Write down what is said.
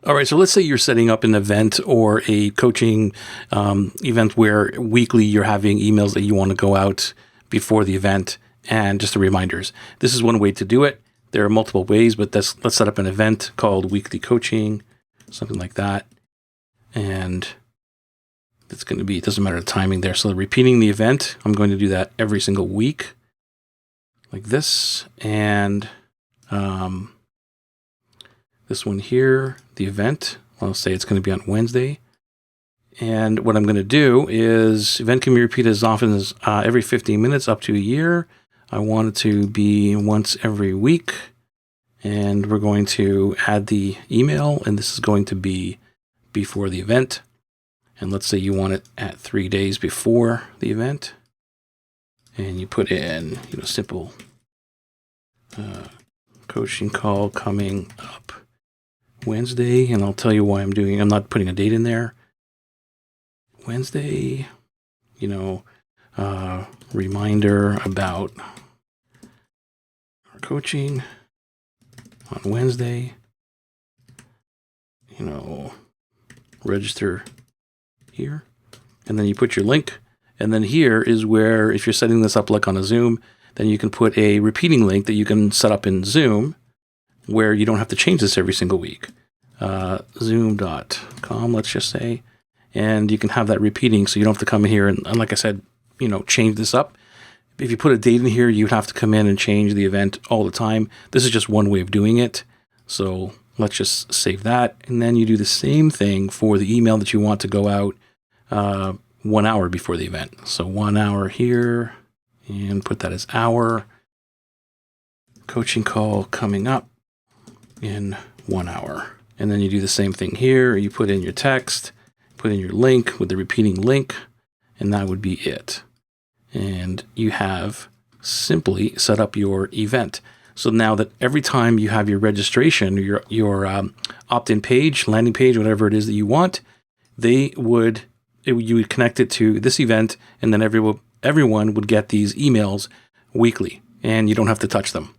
All right, so let's say you're setting up an event or a coaching event where weekly you're having emails that you want to go out before the event and just the reminders. This is one way to do it. There are multiple ways, but let's set up an event called weekly coaching, something like that. And it's going to be, it doesn't matter the timing there. So repeating the event, I'm going to do that every single week like this. And this one here, the event, I'll say it's going to be on Wednesday. And what I'm going to do is event can be repeated as often as every 15 minutes up to a year. I want it to be once every week. And we're going to add the email, and this is going to be before the event. And let's say you want it at 3 days before the event. And you put in, simple coaching call coming up Wednesday, and I'll tell you why I'm not putting a date in there. Wednesday, reminder about our coaching on Wednesday, register here, and then you put your link. And then here is where, if you're setting this up like on a Zoom, then you can put a repeating link that you can set up in Zoom where you don't have to change this every single week. Zoom.com, let's just say. And you can have that repeating so you don't have to come in here and like I said, change this up. If you put a date in here, you'd have to come in and change the event all the time. This is just one way of doing it. So let's just save that. And then you do the same thing for the email that you want to go out 1 hour before the event. So 1 hour here, and put that as hour. Coaching call coming up in 1 hour. And then you do the same thing here. You put in your text, put in your link with the repeating link, and that would be it. And you have simply set up your event. So now that every time you have your registration, your opt-in page, landing page, whatever it is that you want, you would connect it to this event, and then everyone would get these emails weekly, and you don't have to touch them.